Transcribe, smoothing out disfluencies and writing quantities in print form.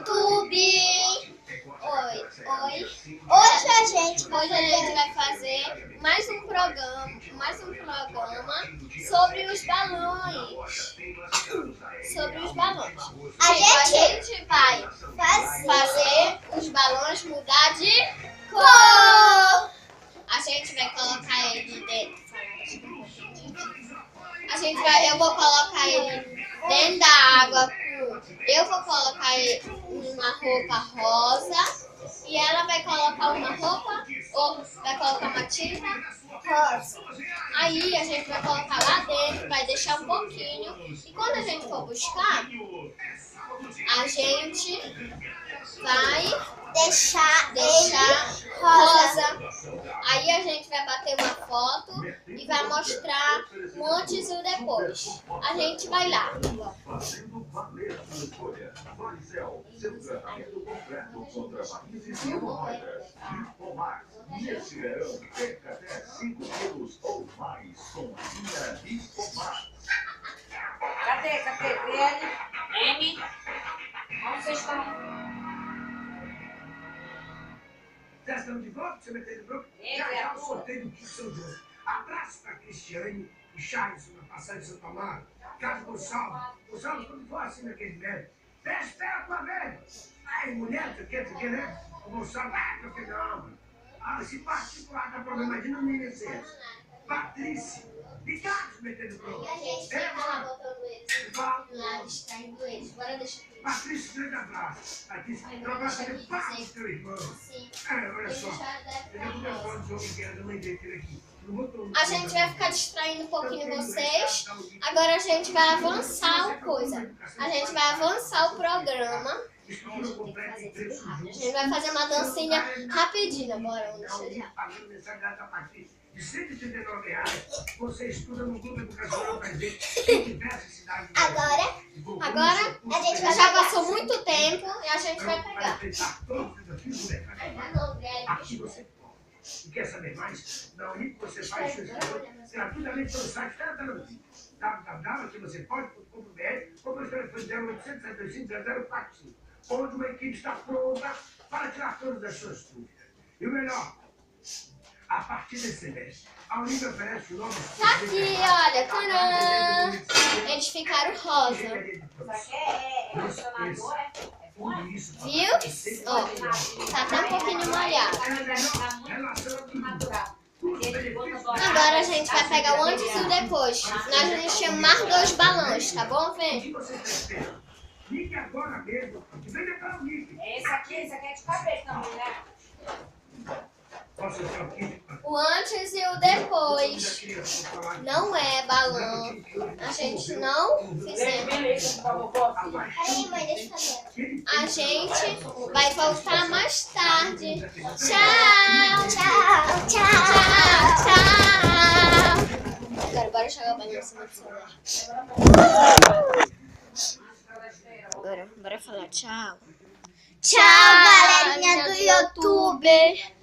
YouTube! Oi. Hoje a gente vai fazer mais um programa sobre os balões. A gente vai fazer os balões mudar de cor. A gente vai colocar ele dentro. Eu vou colocar ele dentro da água. Eu vou colocar uma roupa rosa e ela vai colocar uma roupa ou vai colocar uma tinta rosa. Aí a gente vai colocar lá dentro, vai deixar um pouquinho e quando a gente for buscar, a gente vai deixar rosa. Aí a gente vai bater uma foto e vai mostrar um antes e o depois. A gente vai lá. Neste verão, perca até 5 quilos ou mais com linha Hipomar. Cadê? PL? M? Onde vocês estão? Já estamos de volta, você meteu no grupo? Já o sorteio do Kit São João. Abraço para Cristiane e Charles na passagem de Santo Amaro. Casa Gonçalves. Gonçalves, quando for assim naquele médico, espera a tua vez. Ai, mulher, tu quer, né? O Gonçalves, meu filho, não. Se particular dá problema de não inocência. Patrícia, ligados metendo no grupo. E a gente vai lá botando eles lá, distraindo eles. Bora deixar eles. Patrícia, grande abraço. Patrícia, um abraço de paz do teu irmão. Sim. Olha só. A gente vai ficar distraindo um pouquinho vocês. Agora a gente vai avançar a coisa. A gente vai avançar o programa. A gente vai fazer uma dancinha rapidinho. Bora, vamos deixar já. De R$139, você estuda no Clube Educacional Prazer. Agora, a gente vai já passou muito tempo e a gente vai pegar. Aqui você pode. E quer saber mais? Na Unip você faz sua inscrição gratuitamente pelo site www.aquivocepode.com.br ou pelo telefone 0800 725 0045, onde uma equipe está pronta para tirar todas as suas dúvidas. E o melhor, a partir desse semestre, a Unip oferece o nome... Tá aqui, olha, tcharam! Eles ficaram rosa. Isso aqui é relacionador, é? Viu? Ó, tá até um pouquinho molhado. Agora a gente vai pegar o antes e o depois. Nós vamos chamar 2 balões, tá bom, Fê? Ligue agora mesmo e venha para o Unip. Esse aqui é de cabeça também, né? O antes e o depois. Não é balão. A gente não fizemos. Peraí, mãe, deixa eu fazer. A gente vai voltar mais tarde. Tchau, tchau, tchau. Agora bora jogar o balão em cima do celular. Agora, bora falar tchau. Tchau, galerinha do YouTube.